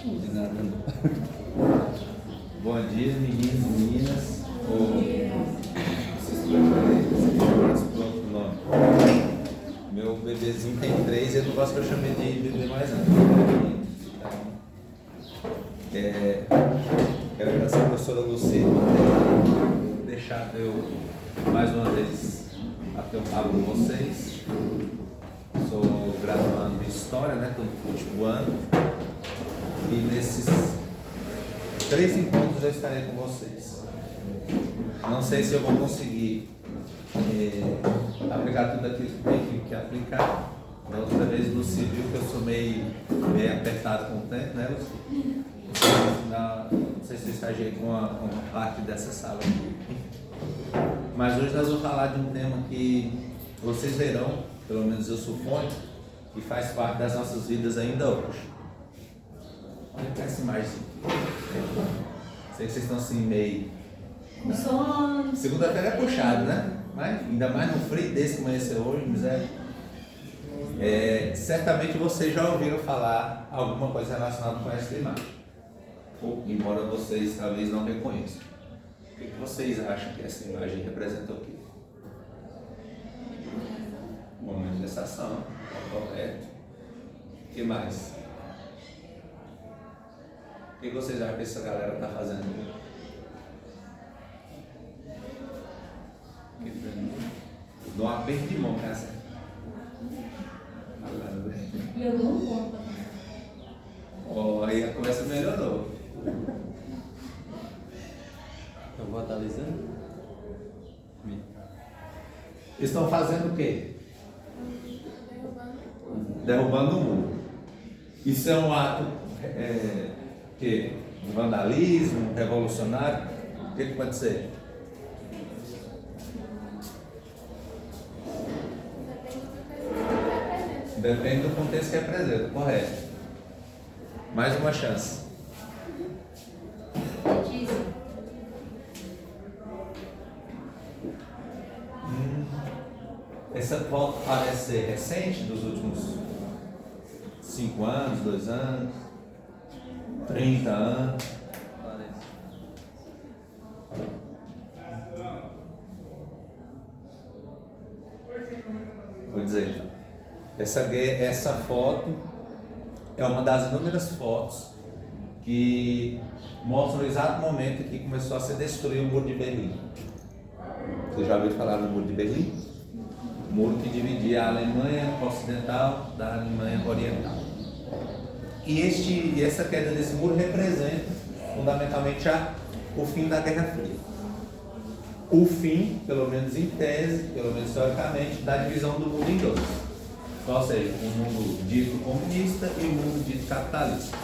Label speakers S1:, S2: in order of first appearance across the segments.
S1: De nada, não. Bom dia, meninos e meninas. Vocês preferem o nome? Meu bebezinho tem 3 e eu não gosto que eu chame de bebê mais não. Quero agradecer a professora Lucila por ter deixado eu mais uma vez bater um papo com vocês. Sou graduando em História, estou no último ano. E nesses 3 encontros eu estarei com vocês. Não sei se eu vou conseguir aplicar tudo aquilo que tem que aplicar. Da outra vez Lucy viu que eu sou meio apertado com o tempo, né, Lucy? Não sei se eu estagiei com uma parte dessa sala aqui. Mas hoje nós vamos falar de um tema que vocês verão, pelo menos eu suponho, que faz parte das nossas vidas ainda hoje. Olha para essa imagem. Sei que vocês estão assim meio... Segunda-feira é puxado, né? Mas ainda mais no frio desse que amanheceu hoje, miséria. Certamente vocês já ouviram falar alguma coisa relacionada com essa imagem. Embora vocês talvez não reconheçam. O que vocês acham que essa imagem representa o quê? Uma manifestação, correto. O que mais? O que vocês acham que essa galera está fazendo? Dou uma aperto de mão, cara.
S2: E eu não conto.
S1: Aí a conversa melhorou.
S3: Eu vou atualizando.
S1: Eles estão fazendo o quê? Derrubando o muro. Isso é um ato de vandalismo, revolucionário? O que pode ser? Depende do contexto que representa, correto. Mais uma chance. Essa foto parece ser recente, dos últimos 5 anos, 2 anos, 30 anos. Vou dizer, essa foto é uma das inúmeras fotos que mostram o exato momento em que começou a se destruir o Muro de Berlim. Vocês já ouviram falar do Muro de Berlim? O muro que dividia a Alemanha Ocidental da Alemanha Oriental. E essa queda desse muro representa fundamentalmente o fim da Guerra Fria. O fim, pelo menos em tese, pelo menos historicamente, da divisão do mundo em dois. Ou seja, o mundo dito comunista e o mundo dito capitalista.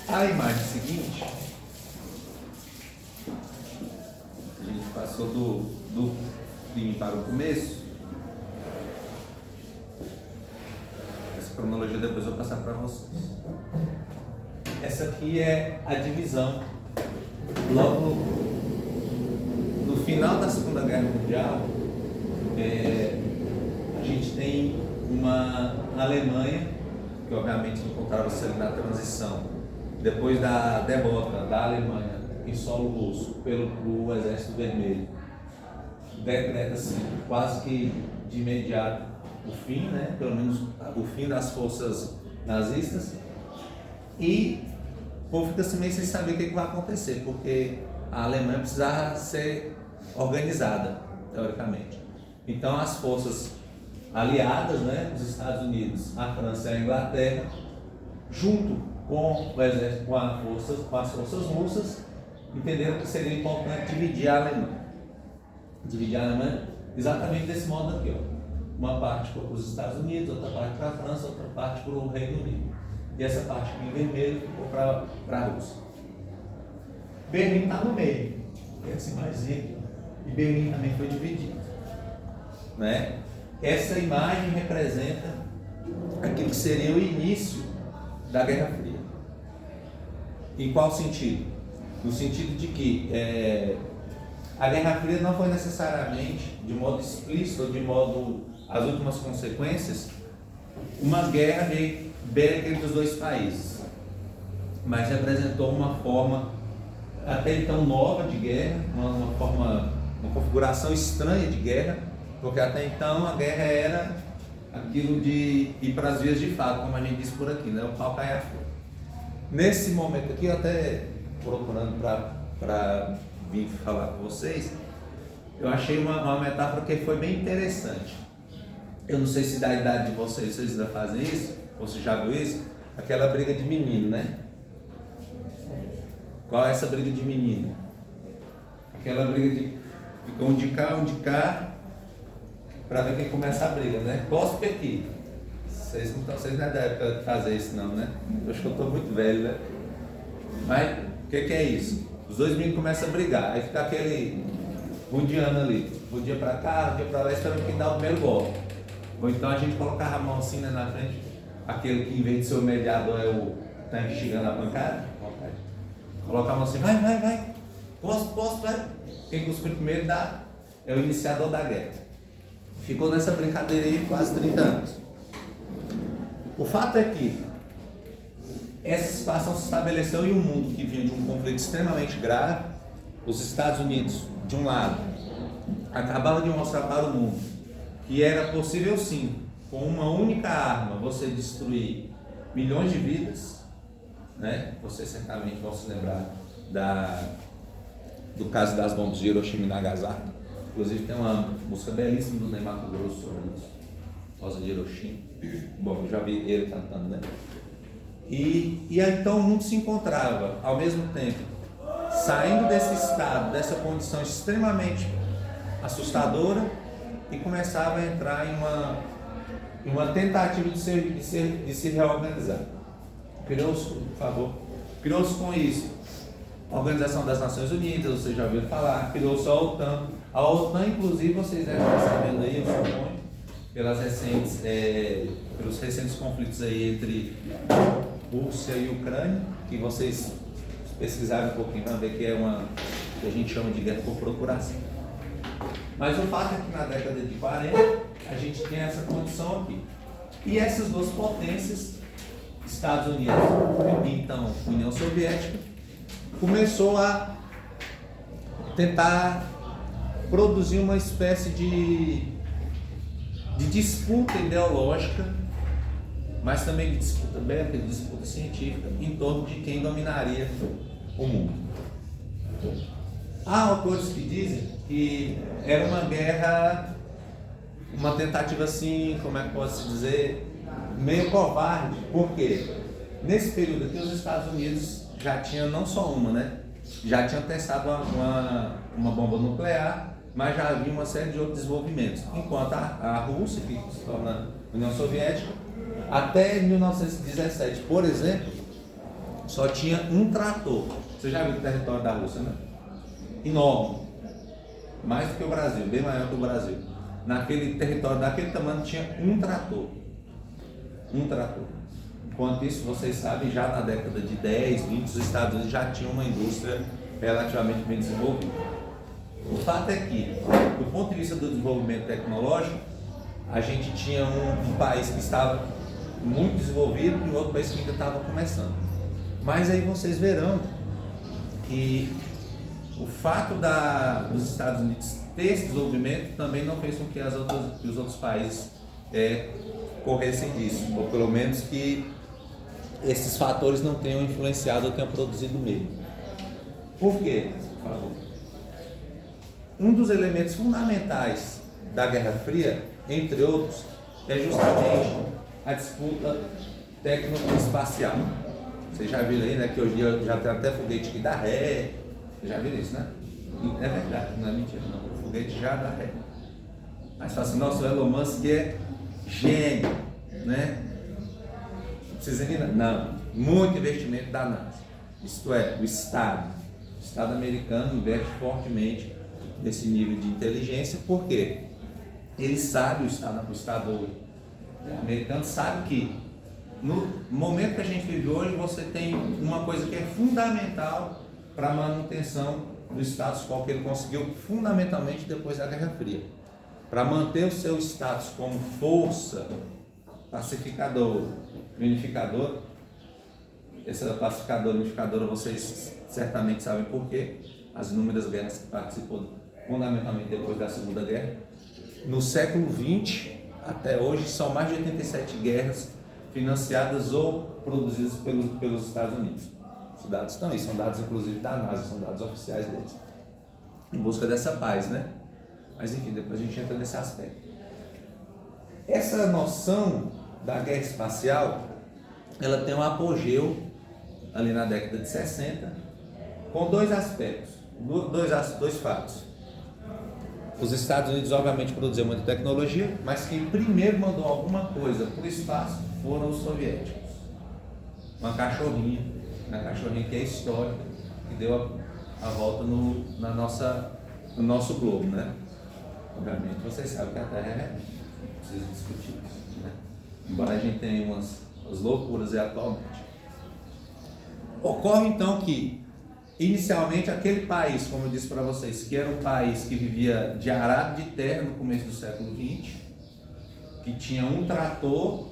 S1: A imagem seguinte, a gente passou do fim para o começo. Essa cronologia depois eu vou passar para vocês. Essa aqui é a divisão. Logo no final da Segunda Guerra Mundial, a gente tem uma Alemanha, que obviamente encontrava-se ali na transição, depois da derrota da Alemanha em solo russo pelo Exército Vermelho, decreta-se quase que de imediato o fim, pelo menos o fim das forças nazistas, e o povo fica assim meio sem saber o que vai acontecer, porque a Alemanha precisava ser organizada, teoricamente. Então as forças aliadas, os Estados Unidos, a França e a Inglaterra, junto com o exército, com as forças russas, entenderam que seria importante dividir a Alemanha. Dividir a Alemanha exatamente desse modo aqui, uma parte para os Estados Unidos, outra parte para a França, outra parte para o Reino Unido. E essa parte aqui em vermelho ficou para a Rússia. Berlim está no meio, essa imagem aqui, e Berlim também foi dividido. Essa imagem representa aquilo que seria o início da Guerra Fria. Em qual sentido? No sentido de que a Guerra Fria não foi necessariamente, de modo explícito ou de modo, as últimas consequências, uma guerra bélica entre os dois países. mas representou uma forma até então nova de guerra, uma configuração estranha de guerra, porque até então a guerra era aquilo de ir para as vias de fato, como a gente diz por aqui, né? O pau cai a fogo. Nesse momento aqui, eu até procurando para vir falar com vocês, eu achei uma metáfora que foi bem interessante. Eu não sei se da idade de vocês ainda fazem isso, ou se já viu isso, aquela briga de menino, né? Qual é essa briga de menino? Aquela briga de fica um de cá, para ver quem começa a briga, né? Cospe aqui. Vocês não é da época de fazer isso não, né? Eu acho que eu estou muito velho, né? Mas o que é isso? Os dois meninos começam a brigar, aí fica aquele rodeando ali, rodia para cá, rodia para lá, esperando quem dá o primeiro golpe. Ou então a gente colocava a mão assim, né, na frente, aquele que em vez de ser o mediador é o que está instigando a pancada. Coloca a mão assim, vai, posso, vai. Quem cuspir primeiro é o iniciador da guerra. Ficou nessa brincadeira aí quase 30 anos. O fato é que essa situação se estabeleceu em um mundo que vinha de um conflito extremamente grave. Os Estados Unidos, de um lado, acabavam de mostrar para o mundo que era possível sim, com uma única arma, você destruir milhões de vidas, né? Vocês certamente vão se lembrar do caso das bombas de Hiroshima e Nagasaki. Inclusive tem uma música belíssima do Ney Matogrosso sobre isso, Rosa de Hiroshima. Bom, eu já vi ele cantando, né? E aí então o mundo se encontrava, ao mesmo tempo, saindo desse estado, dessa condição extremamente assustadora, e começava a entrar em uma tentativa de se reorganizar. Criou-se com isso a Organização das Nações Unidas, vocês já ouviram falar, criou-se a OTAN. A OTAN, inclusive, vocês devem estar sabendo aí, eu suponho, pelos recentes conflitos aí entre Rússia e Ucrânia, que vocês pesquisaram um pouquinho, vão ver que é que a gente chama de guerra por procuração. Mas o fato é que na década de 40 a gente tem essa condição aqui. E essas duas potências, Estados Unidos e então União Soviética, começou a tentar produzir uma espécie de disputa ideológica, mas também de disputa bélica, de disputa científica, em torno de quem dominaria o mundo. Há autores que dizem que era uma guerra, uma tentativa assim, como é que posso dizer, meio covarde. Por quê? Nesse período aqui, os Estados Unidos já tinham não só uma, né? Já tinham testado uma bomba nuclear, mas já havia uma série de outros desenvolvimentos. Enquanto a Rússia, que se torna União Soviética, até 1917, por exemplo, só tinha um trator. Você já viu o território da Rússia, né? Enorme. Mais do que o Brasil, bem maior que o Brasil. Naquele território daquele tamanho tinha um trator. Um trator. Enquanto isso, vocês sabem, já na década de 10, 20, os Estados Unidos já tinham uma indústria relativamente bem desenvolvida. O fato é que, do ponto de vista do desenvolvimento tecnológico, a gente tinha um país que estava muito desenvolvido e outro país que ainda estava começando. Mas aí vocês verão que o fato dos Estados Unidos ter esse desenvolvimento também não fez com que os outros países corressem disso, ou pelo menos que esses fatores não tenham influenciado ou tenham produzido medo. Por quê? Por favor. Um dos elementos fundamentais da Guerra Fria, entre outros, é justamente a disputa técnico-espacial. Vocês já viram aí, né, que hoje em dia já tem até foguete que dá ré. Vocês já viram isso, né? É verdade, não é mentira não. O foguete já dá ré. Mas fala assim, nossa, o Elon Musk é gênio, né? Não precisa ainda? Não. Muito investimento da NASA. Isto é, o Estado americano investe fortemente nesse nível de inteligência, porque ele sabe, o Estado americano sabe que no momento que a gente vive hoje, você tem uma coisa que é fundamental para a manutenção do status quo que ele conseguiu fundamentalmente depois da Guerra Fria. Para manter o seu status como força pacificadora, unificadora, essa classificadora unificadora, vocês certamente sabem por quê. As inúmeras guerras que participou fundamentalmente depois da Segunda Guerra. No século XX, até hoje, são mais de 87 guerras financiadas ou produzidas pelos Estados Unidos. Os dados estão aí, são dados inclusive da NASA, são dados oficiais deles. Em busca dessa paz, né? Mas enfim, depois a gente entra nesse aspecto. Essa noção da guerra espacial, ela tem um apogeu ali na década de 60, com dois aspectos, dois fatos. Os Estados Unidos obviamente produziam muita tecnologia, mas quem primeiro mandou alguma coisa para o espaço foram os soviéticos. Uma cachorrinha que é histórica, que deu a volta no nosso globo, né? Obviamente vocês sabem que a Terra é, não precisa discutir isso, né? Embora a gente tenha umas loucuras atualmente. Ocorre então que inicialmente aquele país, como eu disse para vocês, que era um país que vivia de arado de terra no começo do século XX, que tinha um trator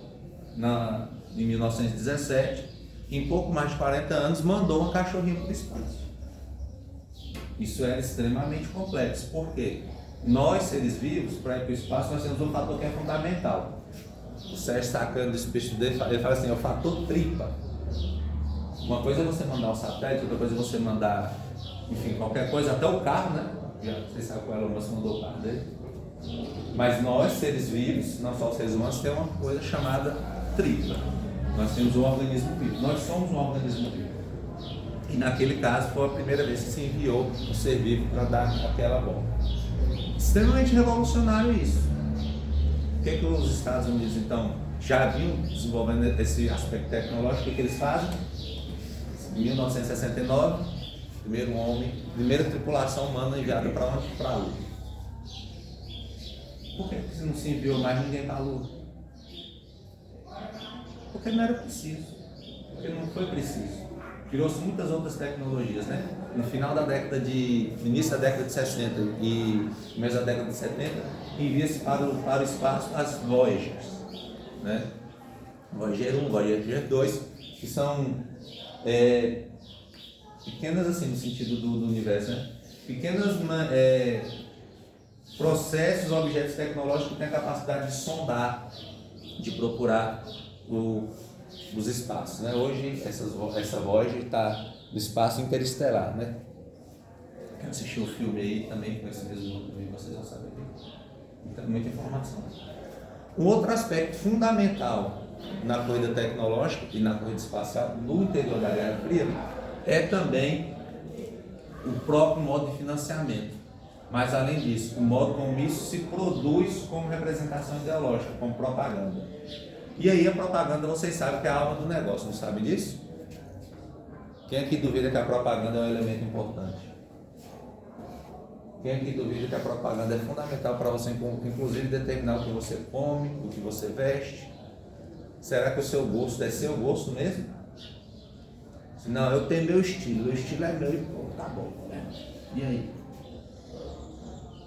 S1: em 1917, em pouco mais de 40 anos mandou uma cachorrinha para o espaço. Isso era extremamente complexo, porque nós, seres vivos, para ir para o espaço, nós temos um fator que é fundamental. O Sérgio Sacani, desse peixe dele, ele fala assim, é o fator tripa. Uma coisa é você mandar um satélite, outra coisa é você mandar, enfim, qualquer coisa, até o carro, né? Já vocês sabem qual é o Elon Musk mandou o carro dele. Mas nós, seres vivos, não só os seres humanos, temos uma coisa chamada tripa. Nós temos um organismo vivo. Nós somos um organismo vivo. E naquele caso foi a primeira vez que se enviou um ser vivo para dar aquela volta. Extremamente revolucionário isso. O que os Estados Unidos, então, já vinham desenvolvendo esse aspecto tecnológico? O que eles fazem? Em 1969, primeira tripulação humana enviada para onde? Para a Lua. Por que não se enviou mais ninguém para a Lua? Porque não era preciso. Porque não foi preciso. Criou-se muitas outras tecnologias, né? No início da década de 60 e começo da década de 70, envia-se para o espaço as Voyagers, né? Voyager 1, Voyager 2, que são pequenas assim no sentido do universo, né? Pequenos processos, objetos tecnológicos que têm a capacidade de sondar, de procurar os espaços, né? Hoje essa Voyager está no espaço interestelar, né? Quem assistiu o filme aí também com esse mesmo nome, vocês vão saber. Muita informação. Um outro aspecto fundamental na corrida tecnológica e na corrida espacial no interior da Guerra Fria é também o próprio modo de financiamento. Mas além disso, o modo como isso se produz como representação ideológica, como propaganda. E aí a propaganda, vocês sabem que é a alma do negócio, não sabe disso? Quem aqui duvida que a propaganda é um elemento importante? Quem aqui duvida que a propaganda é fundamental para você, inclusive, determinar o que você come, o que você veste? Será que o seu gosto é seu gosto mesmo? Não, eu tenho meu estilo é meu e pô, tá bom, né? E aí?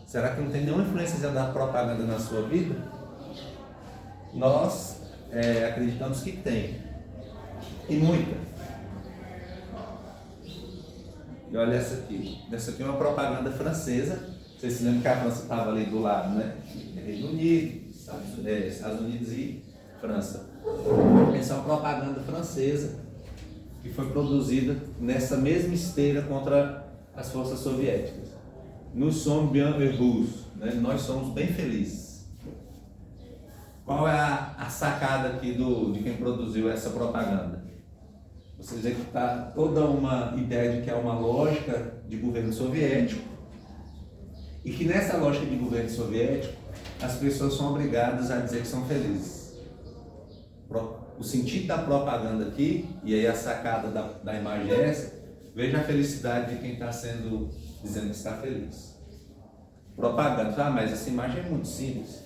S1: Será que não tem nenhuma influência da propaganda na sua vida? Nós acreditamos que tem. E muita. E olha essa aqui. Essa aqui é uma propaganda francesa. Vocês se lembram que a França estava ali do lado, né? Reino Unido, Estados Unidos e França. Essa é uma propaganda francesa que foi produzida nessa mesma esteira contra as forças soviéticas. Nous sommes bien heureux, né? Nós somos bem felizes. Qual é a sacada aqui de quem produziu essa propaganda? Vocês veem que está toda uma ideia de que é uma lógica de governo soviético e que nessa lógica de governo soviético as pessoas são obrigadas a dizer que são felizes. O sentido da propaganda aqui, e aí a sacada da imagem é essa, veja a felicidade de quem está dizendo que está feliz. Propaganda, mas essa imagem é muito simples.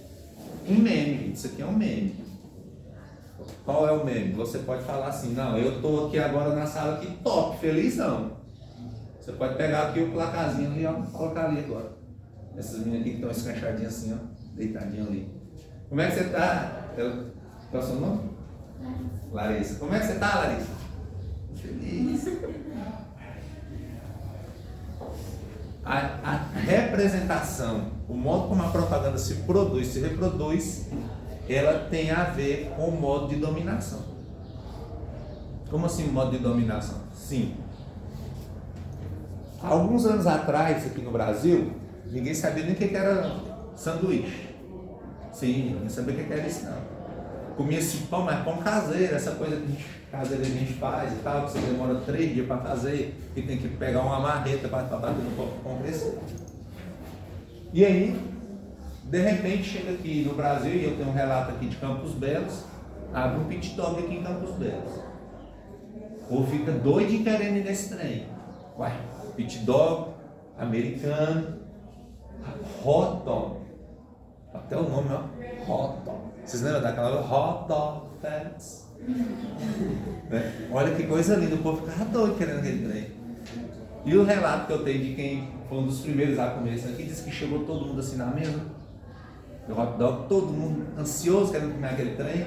S1: Um meme, isso aqui é um meme. Qual é o meme? Você pode falar assim, não, eu estou aqui agora na sala aqui, top, felizão. Você pode pegar aqui o placazinho ali, ó, colocar ali agora. Essas meninas aqui que estão escrachadinhas assim, ó, deitadinhas ali. Como é que você está? Qual é o seu nome? Larissa. Como é que você está, Larissa? a representação, o modo como a propaganda se produz, se reproduz, ela tem a ver com o modo de dominação. Como assim modo de dominação? Sim. Há alguns anos atrás, aqui no Brasil, ninguém sabia nem o que era sanduíche. Sim, ninguém sabia o que era isso não. Comia esse pão, mas pão caseiro, essa coisa caseira que a gente faz e tal, que você demora 3 dias para fazer, que tem que pegar uma marreta para bater no pão crescer. E aí, de repente, chega aqui no Brasil, e eu tenho um relato aqui de Campos Belos, abre um pit dog aqui em Campos Belos. Ou fica doido e querendo ir nesse trem. Ué, pit dog, americano, hot dog. Até o nome, ó, hot dog. Vocês lembram daquela hot dog fans? Né? Olha que coisa linda, o povo ficava doido querendo aquele trem. E o relato que eu tenho de quem foi um dos primeiros a comer isso aqui, disse que chegou todo mundo assim na mesa. O hot dog, todo mundo ansioso querendo comer aquele trem.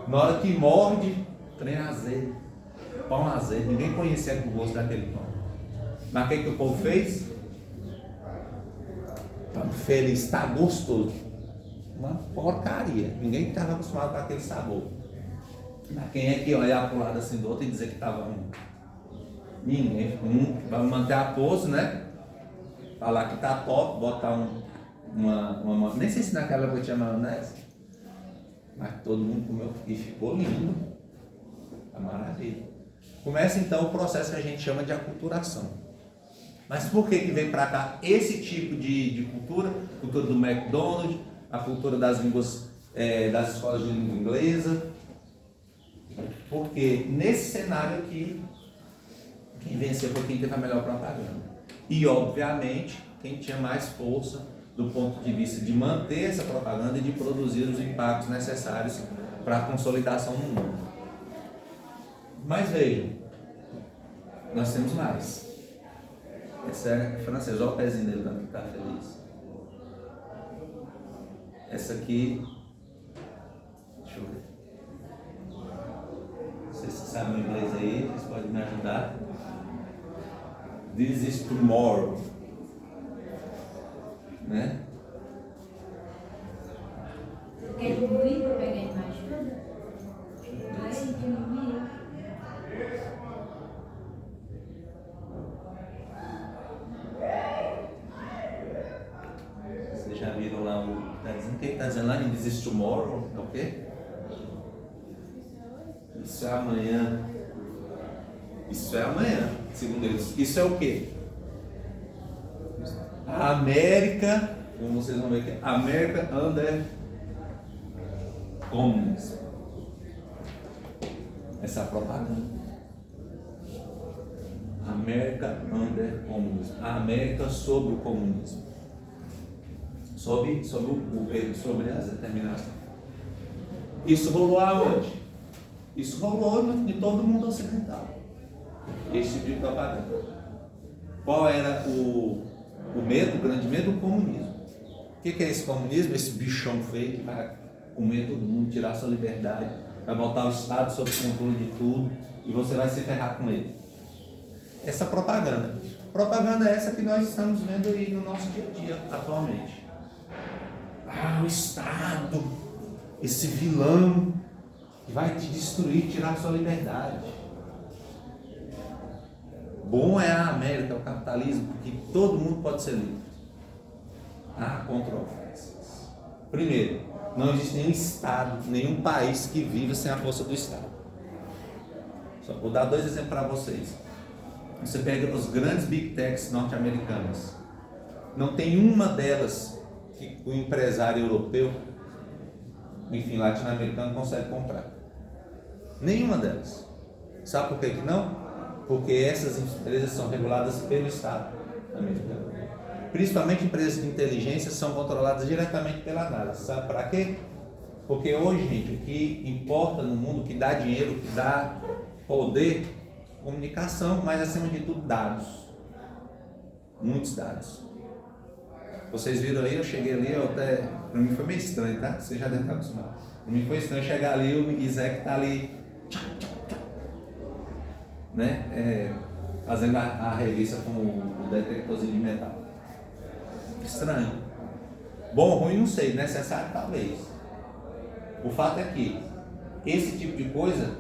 S1: Na hora que morde, trem azedo, pão azedo, ninguém conhecia o gosto daquele pão. Mas o que o povo fez? Estava feliz, está gostoso. Uma porcaria, ninguém estava acostumado com aquele sabor. Mas quem é que ia olhar para o lado assim do outro e dizer que estava ruim? Ninguém. Vamos manter a pose, né? Falar que está top, botar uma. Nem sei se naquela época tinha maionese. Mas todo mundo comeu e ficou lindo. É maravilha. Começa então o processo que a gente chama de aculturação. Mas por que veio para cá esse tipo de cultura? Cultura do McDonald's, a cultura das línguas, das escolas de língua inglesa. Porque nesse cenário aqui, quem venceu foi quem teve a melhor propaganda. E obviamente, quem tinha mais força do ponto de vista de manter essa propaganda e de produzir os impactos necessários para a consolidação no mundo. Mas vejam, nós temos mais. Essa é francês, olha o pezinho dele que está feliz. Essa aqui, deixa eu ver. Vocês que sabem inglês aí, vocês podem me ajudar. This is tomorrow. Né?
S2: Você quer diminuir para pegar a imagem toda? Vai diminuir.
S1: Vocês já viram lá o. Tá dizendo, o que está dizendo lá em This is tomorrow? É o quê? Isso é amanhã. Isso é amanhã, segundo eles. Isso é o quê? A América, como vocês vão ver aqui, América under comunismo. Essa é a propaganda. América under comunismo. A América sobre o comunismo. Sobre o governo, sobre as determinações. Isso rolou aonde? Isso rolou em todo o mundo ocidental. Esse tipo de propaganda. Qual era o medo, o grande medo? O comunismo. O que é esse comunismo? Esse bichão feio que vai comer todo mundo, tirar sua liberdade, vai botar o Estado sob controle de tudo e você vai se ferrar com ele. Essa propaganda. Propaganda é essa que nós estamos vendo aí no nosso dia a dia, atualmente. O Estado, esse vilão que vai te destruir, tirar sua liberdade. Bom é a América, o capitalismo, porque todo mundo pode ser livre. Há controvérsias. Primeiro, não existe nenhum Estado, nenhum país que viva sem a força do Estado. Só vou dar 2 exemplos para vocês. Você pega os grandes big techs norte-americanas. Não tem uma delas que o empresário europeu, enfim, latino-americano, consegue comprar. Nenhuma delas. Sabe por que não? Porque essas empresas são reguladas pelo Estado americano. Principalmente empresas de inteligência são controladas diretamente pela NASA. Sabe para quê? Porque hoje, gente, o que importa no mundo, o que dá dinheiro, o que dá poder, comunicação, mas acima de tudo dados. Muitos dados. Vocês viram aí, eu cheguei ali, para mim foi meio estranho, tá? Você já deve estar acostumado. Para mim foi estranho chegar ali, o Isaac está ali, né? fazendo a revista com o detectorzinho de metal. Estranho. Bom ou ruim, não sei, necessário talvez. O fato é que esse tipo de coisa,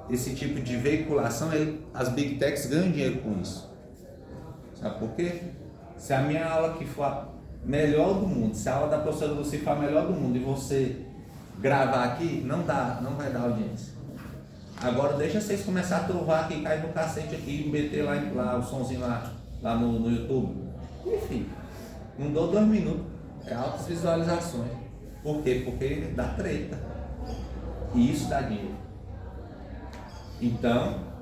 S1: esse tipo de veiculação, as Big Techs ganham dinheiro com isso. Sabe por quê? Se a minha aula que for a melhor do mundo, se a aula da professora Lucy for a melhor do mundo e você gravar aqui, não vai dar audiência. Agora deixa vocês começar a trovar aqui, cair no cacete aqui, meter lá o somzinho lá no YouTube. Enfim, não dou 2 minutos, é altas visualizações. Por quê? Porque dá treta. E isso dá dinheiro. Então,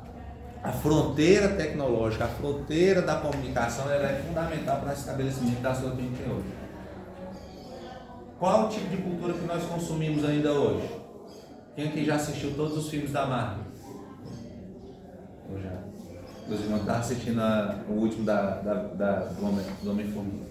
S1: a fronteira tecnológica, a fronteira da comunicação, ela é fundamental para o estabelecimento da sua que a gente tem hoje. Qual o tipo de cultura que nós consumimos ainda hoje? Quem aqui já assistiu todos os filmes da Marvel? Eu já. Inclusive, eu estava assistindo o último do Homem-Formiga.